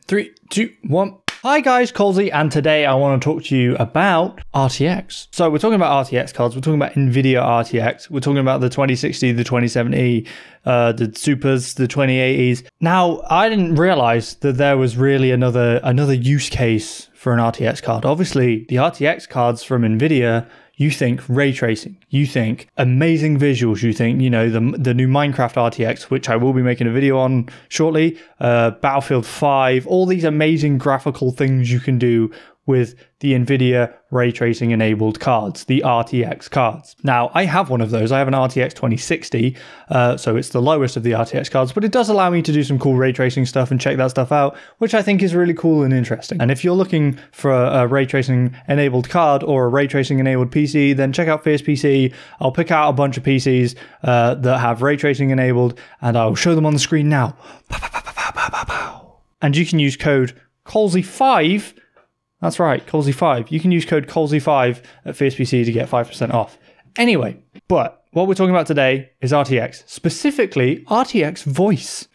3, 2, 1. Hi guys, Colesy, and today I want to talk to you about RTX. So we're talking about RTX cards, we're talking about NVIDIA RTX, we're talking about the 2060, the 2070, the Supers, the 2080s. Now, I didn't realize that there was really another use case for an RTX card. Obviously, the RTX cards from NVIDIA, you think ray tracing, you think amazing visuals, you think, you know, the new Minecraft RTX, which I will be making a video on shortly, Battlefield 5, all these amazing graphical things you can do with the NVIDIA ray tracing enabled cards, the RTX cards. Now, I have one of those. I have an RTX 2060, so it's the lowest of the RTX cards, but it does allow me to do some cool ray tracing stuff and check that stuff out, which I think is really cool and interesting. And if you're looking for a ray tracing enabled card or a ray tracing enabled PC, then check out Fierce PC. I'll pick out a bunch of PCs that have ray tracing enabled, and I'll show them on the screen now. And you can use code Colesy5. That's right, Colesy5. You can use code Colesy5 at Fierce PC to get 5% off. Anyway, but what we're talking about today is RTX, specifically RTX Voice.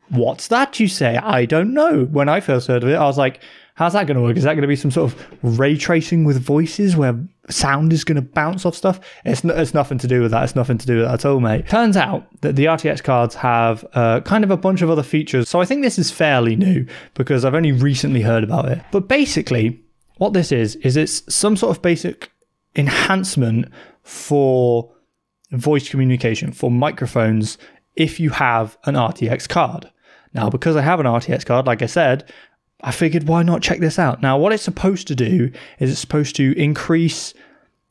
What's that, you say? I don't know. When I first heard of it, I was like, how's that going to work? Is that going to be some sort of ray tracing with voices where sound is going to bounce off stuff? It's nothing to do with that. It's nothing to do with that at all, mate. Turns out that the RTX cards have kind of a bunch of other features. So I think this is fairly new because I've only recently heard about it. But basically, what this is it's some sort of basic enhancement for voice communication, for microphones, if you have an RTX card. Now, because I have an RTX card, like I said, I figured why not check this out. Now, what it's supposed to do is it's supposed to increase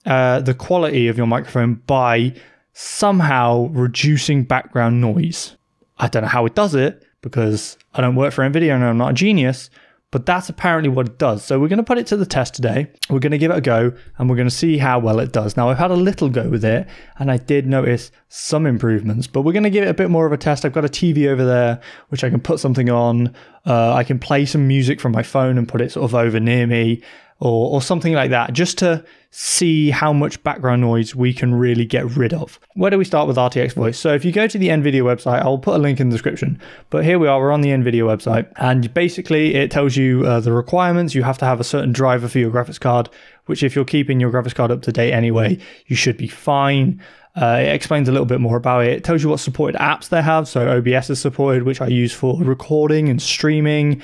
the quality of your microphone by somehow reducing background noise. I don't know how it does it because I don't work for NVIDIA and I'm not a genius, but that's apparently what it does. So we're going to put it to the test today. We're going to give it a go and we're going to see how well it does. Now, I've had a little go with it and I did notice some improvements, but we're going to give it a bit more of a test. I've got a TV over there, which I can put something on. I can play some music from my phone and put it sort of over near me or something like that, just to see how much background noise we can really get rid of. Where do we start with RTX Voice? So if you go to the NVIDIA website, I'll put a link in the description, but here we are, we're on the NVIDIA website, and basically it tells you the requirements. You have to have a certain driver for your graphics card, which if you're keeping your graphics card up to date anyway, you should be fine. It explains a little bit more about it. It tells you what supported apps they have. So OBS is supported, which I use for recording and streaming.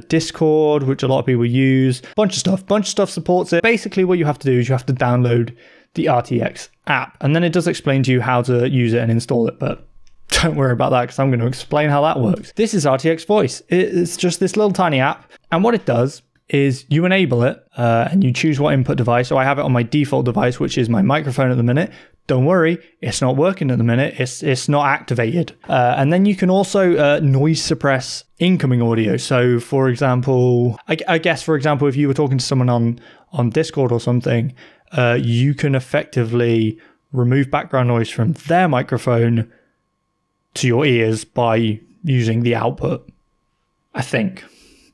Discord, which a lot of people use. Bunch of stuff supports it. Basically, what you have to do is you have to download the RTX app. And then it does explain to you how to use it and install it. But don't worry about that because I'm going to explain how that works. This is RTX Voice. It's just this little tiny app. And what it does is you enable it and you choose what input device. So I have it on my default device, which is my microphone at the minute. Don't worry, it's not working at the minute. It's not activated. And then you can also noise suppress incoming audio. So for example, I guess, for example, if you were talking to someone on Discord or something, you can effectively remove background noise from their microphone to your ears by using the output. I think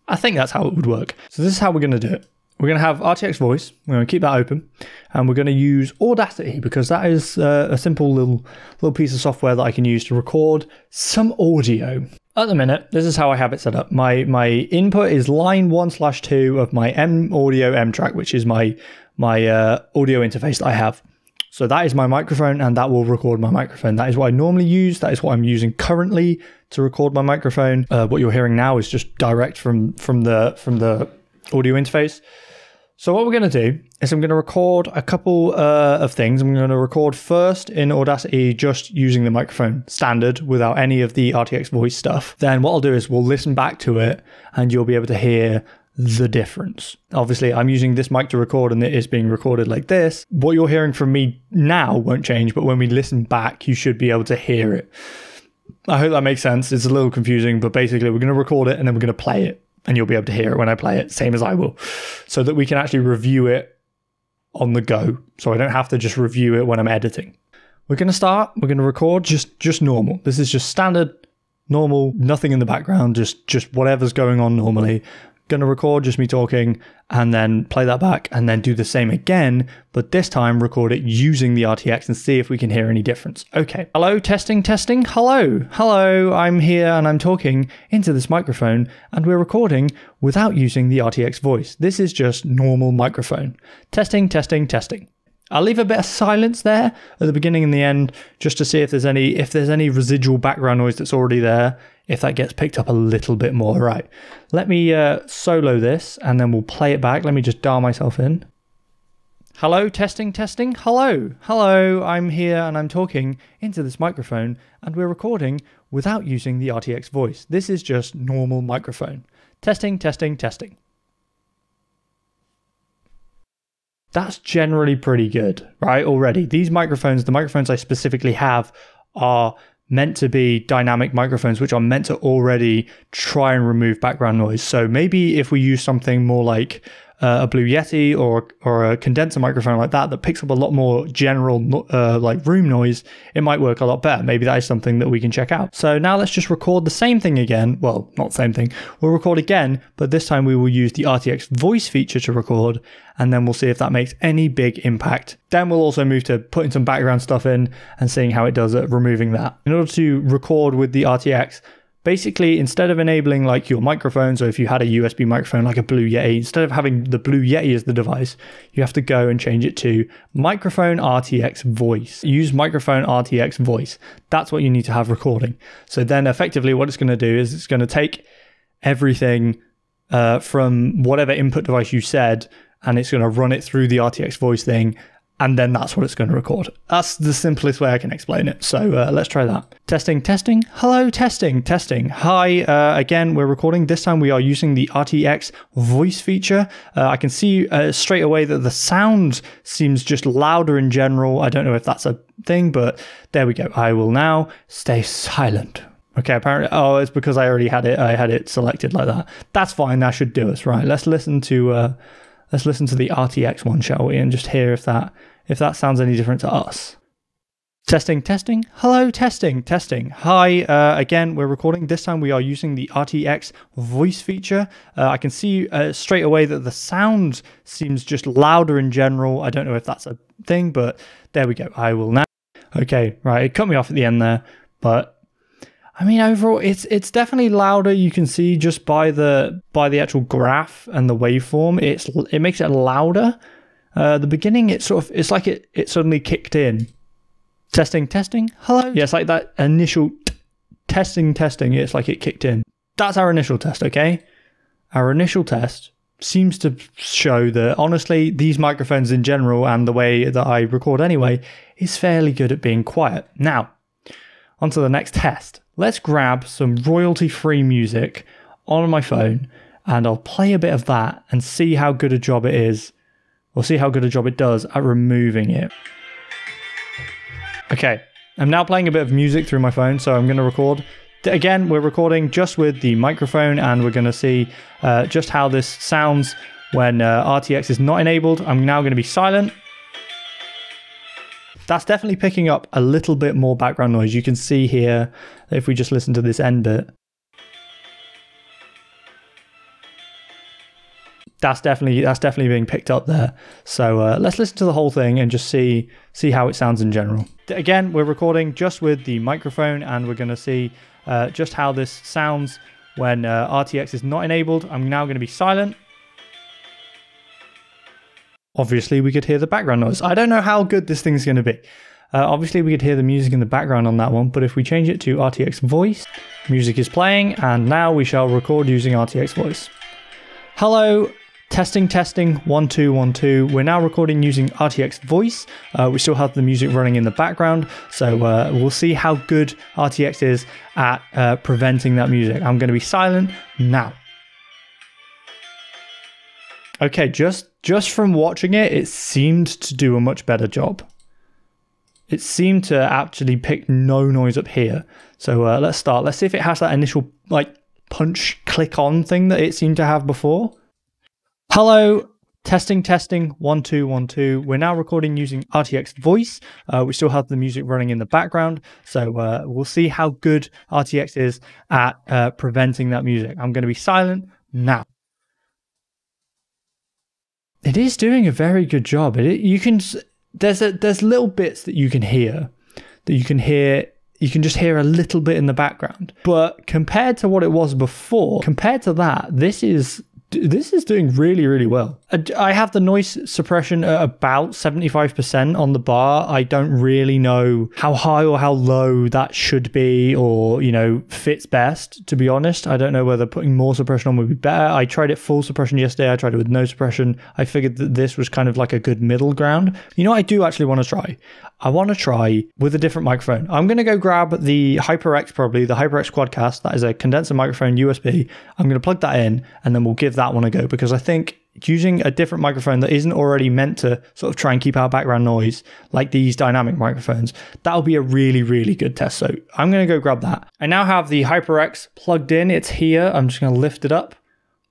that's how it would work. So this is how we're going to do it. We're going to have RTX Voice, we're going to keep that open, and we're going to use Audacity because that is a simple little piece of software that I can use to record some audio. At the minute, this is how I have it set up. My input is line 1/2 of my M-Audio M-Track, which is my audio interface that I have. So that is my microphone, and that will record my microphone. That is what I normally use. That is what I'm using currently to record my microphone. What you're hearing now is just direct from the audio interface. So what we're going to do is I'm going to record a couple of things. I'm going to record first in Audacity just using the microphone standard without any of the RTX Voice stuff. Then what I'll do is we'll listen back to it and you'll be able to hear the difference. Obviously, I'm using this mic to record and it is being recorded like this. What you're hearing from me now won't change, but when we listen back, you should be able to hear it. I hope that makes sense. It's a little confusing, but basically we're going to record it and then we're going to play it. And you'll be able to hear it when I play it, same as I will, so that we can actually review it on the go. So I don't have to just review it when I'm editing. We're going to start, we're going to record just normal. This is just standard, normal, nothing in the background, just whatever's going on normally. going to record just me talking and then play that back and then do the same again, but this time record it using the RTX and see if we can hear any difference. Okay. Hello, testing, testing. Hello. Hello, I'm here and I'm talking into this microphone and we're recording without using the RTX voice. This is just normal microphone. Testing, testing, testing. I'll leave a bit of silence there at the beginning and the end just to see if there's any residual background noise that's already there, if that gets picked up a little bit more. Right, let me solo this and then we'll play it back. Let me just dial myself in. Hello, testing, testing. Hello, hello, I'm here and I'm talking into this microphone and we're recording without using the RTX voice. This is just normal microphone. Testing, testing, testing. That's generally pretty good, right? Already. These microphones, the microphones I specifically have, are meant to be dynamic microphones, which are meant to already try and remove background noise. So maybe if we use something more like a Blue Yeti or a condenser microphone like that picks up a lot more general like room noise, it might work a lot better. Maybe that is something that we can check out. So now let's just record the same thing again. Well, not the same thing. We'll record again, but this time we will use the RTX voice feature to record, and then we'll see if that makes any big impact. Then we'll also move to putting some background stuff in and seeing how it does at removing that. In order to record with the RTX, basically, instead of enabling like your microphones, or if you had a USB microphone like a Blue Yeti, instead of having the Blue Yeti as the device, you have to go and change it to microphone RTX voice. Use microphone RTX voice. That's what you need to have recording. So then effectively what it's going to do is it's going to take everything from whatever input device you said, and it's going to run it through the RTX voice thing, and then that's what it's going to record. That's the simplest way I can explain it. So let's try that. Testing, testing. Hello, testing, testing. Hi, again, we're recording. This time we are using the RTX voice feature. I can see straight away that the sound seems just louder in general. I don't know if that's a thing, but there we go. I will now stay silent. Okay, apparently, oh, it's because I already had it. I had it selected like that. That's fine. That should do us. Right, let's listen to the RTX one, shall we? And just hear if that sounds any different to us. Testing, testing. Hello, testing, testing. Hi, again, we're recording. This time we are using the RTX voice feature. I can see straight away that the sound seems just louder in general. I don't know if that's a thing, but there we go. I will now. Okay, right, it cut me off at the end there, but I mean, overall, it's definitely louder. You can see just by the actual graph and the waveform, it makes it louder. The beginning, it's like it suddenly kicked in. Testing, testing. Hello. Yeah, it's like that initial testing. It's like it kicked in. That's our initial test. Okay, our initial test seems to show that honestly, these microphones in general and the way that I record anyway is fairly good at being quiet. Now, on to the next test. Let's grab some royalty-free music on my phone and I'll play a bit of that and see how good a job it is, or see how good a job it does at removing it. Okay, I'm now playing a bit of music through my phone, so I'm going to record. Again, we're recording just with the microphone and we're going to see just how this sounds when RTX is not enabled. I'm now going to be silent. That's definitely picking up a little bit more background noise. You can see here, if we just listen to this end bit, that's definitely being picked up there. So let's listen to the whole thing and just see how it sounds in general. Again, we're recording just with the microphone and we're going to see just how this sounds when RTX is not enabled. I'm now going to be silent. Obviously, we could hear the background noise. I don't know how good this thing's going to be. Obviously, we could hear the music in the background on that one, but if we change it to RTX voice, music is playing, and now we shall record using RTX voice. Hello, testing, testing, 1 2 1 2. We're now recording using RTX voice. We still have the music running in the background, so we'll see how good RTX is at preventing that music. I'm going to be silent now. Okay, just from watching it, it seemed to do a much better job. It seemed to actually pick no noise up here. So let's start. Let's see if it has that initial like punch click on thing that it seemed to have before. Hello, testing, testing, 1 2 1 2. We're now recording using RTX voice. We still have the music running in the background. So we'll see how good RTX is at preventing that music. I'm going to be silent now. It is doing a very good job. There's little bits that you can hear, you can just hear a little bit in the background. But compared to what it was before, compared to that, this is doing really, really well. I have the noise suppression at about 75% on the bar. I don't really know how high or how low that should be, or, fits best, to be honest. I don't know whether putting more suppression on would be better. I tried it full suppression yesterday. I tried it with no suppression. I figured that this was kind of like a good middle ground. I do actually want to try. I want to try with a different microphone. I'm going to go grab the HyperX, probably the HyperX Quadcast. That is a condenser microphone, USB. I'm going to plug that in, and then we'll give that one a go, because I think using a different microphone that isn't already meant to sort of try and keep out background noise, like these dynamic microphones, that'll be a really, really good test. So I'm going to go grab that. I now have the HyperX plugged in. It's here. I'm just going to lift it up.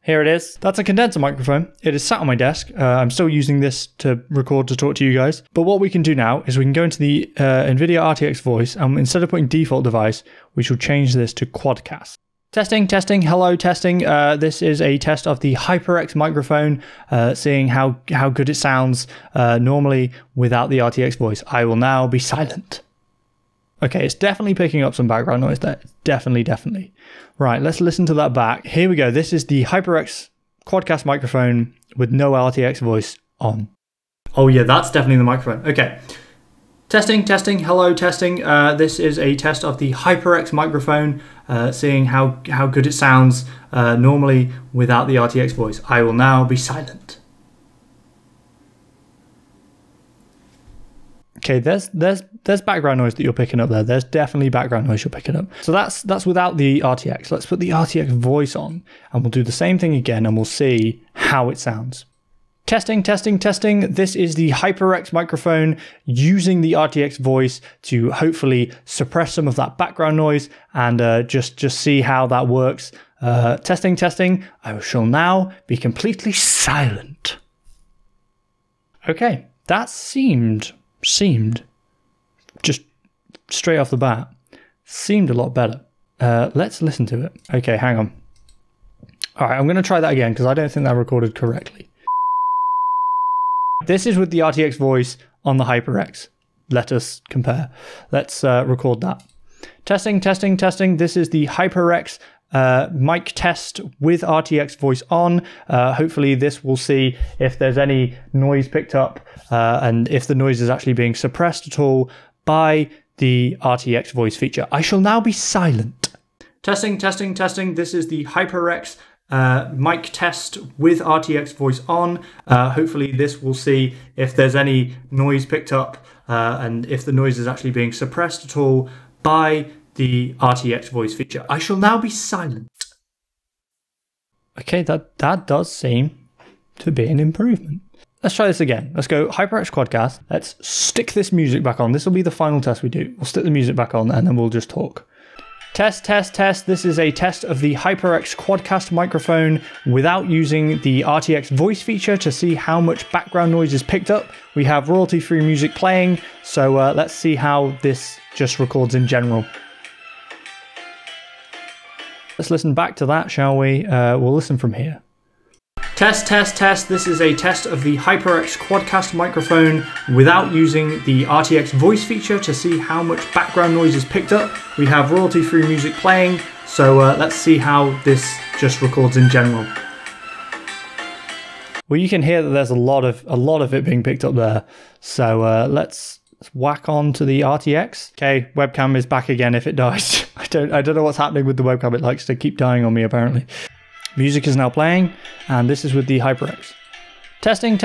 Here it is. That's a condenser microphone. It is sat on my desk. I'm still using this to record, to talk to you guys. But what we can do now is we can go into the NVIDIA RTX Voice, and instead of putting default device, we shall change this to Quadcast. Testing, hello, testing. This is a test of the HyperX microphone, seeing how good it sounds normally without the RTX Voice. I will now be silent. Okay, it's definitely picking up some background noise there. Definitely. Right, let's listen to that back. Here we go. This is the HyperX Quadcast microphone with no RTX Voice on. Oh yeah, that's definitely the microphone. Okay. Testing, hello, testing. This is a test of the HyperX microphone, seeing how good it sounds normally without the RTX Voice. I will now be silent. Okay, there's background noise that you're picking up there. There's definitely background noise you're picking up. So that's without the RTX. Let's put the RTX Voice on, and we'll do the same thing again, and we'll see how it sounds. Testing. This is the HyperX microphone using the RTX Voice to hopefully suppress some of that background noise, and just see how that works. Testing. I shall now be completely silent. Okay, that seemed just straight off the bat, seemed a lot better. Let's listen to it. Okay, hang on. All right, I'm going to try that again because I don't think that recorded correctly. This is with the RTX Voice on the HyperX. Let us compare. Let's record that. Testing. This is the HyperX Mic Test with RTX Voice on. Hopefully this will see if there's any noise picked up and if the noise is actually being suppressed at all by the RTX Voice feature. I shall now be silent. Testing. This is the HyperX Mic Test with RTX Voice on. Hopefully this will see if there's any noise picked up and if the noise is actually being suppressed at all by the RTX Voice feature. I shall now be silent. Okay, that does seem to be an improvement. Let's try this again. Let's go HyperX Quadcast. Let's stick this music back on. This will be the final test we do. We'll stick the music back on and then we'll just talk. Test. This is a test of the HyperX Quadcast microphone without using the RTX Voice feature to see how much background noise is picked up. We have royalty-free music playing, so let's see how this just records in general. Let's listen back to that, shall we? We'll listen from here. Test. This is a test of the HyperX Quadcast microphone without using the RTX Voice feature to see how much background noise is picked up. We have royalty-free music playing, so let's see how this just records in general. Well, you can hear that there's a lot of it being picked up there. So let's whack on to the RTX. Okay, webcam is back again if it dies. I don't know what's happening with the webcam. It likes to keep dying on me apparently. Music is now playing, and this is with the HyperX. Testing.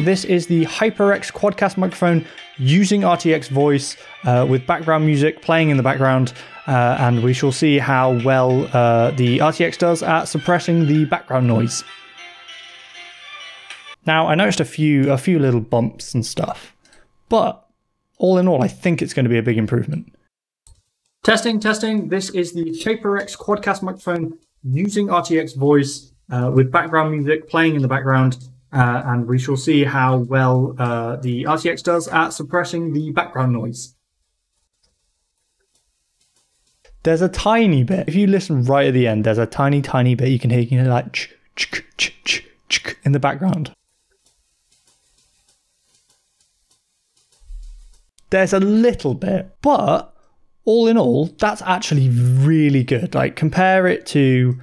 This is the HyperX Quadcast microphone using RTX Voice with background music playing in the background, and we shall see how well the RTX does at suppressing the background noise. Now, I noticed a few little bumps and stuff, but all in all, I think it's going to be a big improvement. Testing. This is the HyperX Quadcast microphone using RTX Voice with background music playing in the background, and we shall see how well the RTX does at suppressing the background noise. There's a tiny bit, if you listen right at the end, there's a tiny bit you can hear like ch in the background. there's a little bit, but all in all, that's actually really good. Like, compare it to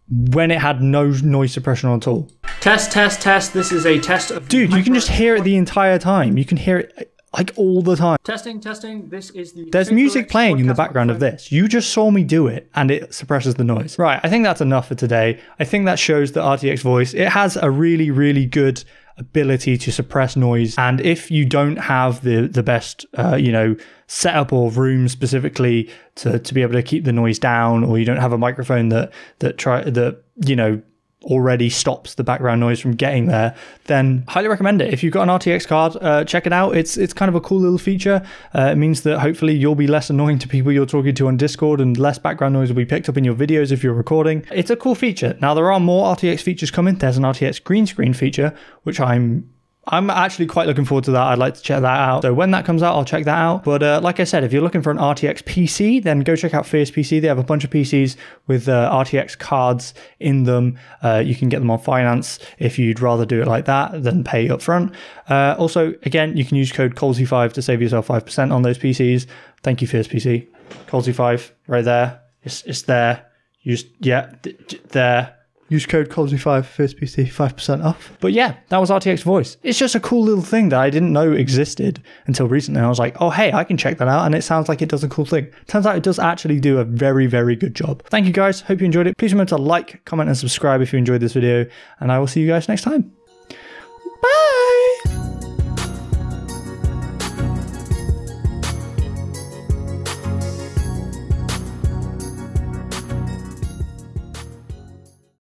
when it had no noise suppression at all. Test, test, test. This is a test of... Dude, you can just hear it the entire time. You can hear it like all the time. Testing, testing. This is the... There's music playing in the background of this. You just saw me do it and it suppresses the noise. Right, I think that's enough for today. I think that shows that RTX Voice, it has a really, really good ability to suppress noise. And if you don't have the best, you know, setup or room specifically to be able to keep the noise down, or you don't have a microphone that you know, already stops the background noise from getting there, then highly recommend it. If you've got an RTX card, check it out. It's kind of a cool little feature. It means that hopefully you'll be less annoying to people you're talking to on Discord, and less background noise will be picked up in your videos if you're recording. It's a cool feature. Now, there are more RTX features coming. There's an RTX green screen feature, which I'm actually quite looking forward to that. I'd like to check that out. So when that comes out, I'll check that out. But like I said, if you're looking for an RTX PC, then go check out Fierce PC. They have a bunch of PCs with RTX cards in them. You can get them on finance if you'd rather do it like that than pay up front. Also, again, you can use code Colesy5 to save yourself 5% on those PCs. Thank you, Fierce PC. Colesy5 right there. It's there. There. Use code Colesy5 for PC, 5% off. But yeah, that was RTX Voice. It's just a cool little thing that I didn't know existed until recently. I was like, oh, hey, I can check that out. And it sounds like it does a cool thing. Turns out it does actually do a very, very good job. Thank you guys. Hope you enjoyed it. Please remember to like, comment, and subscribe if you enjoyed this video. And I will see you guys next time.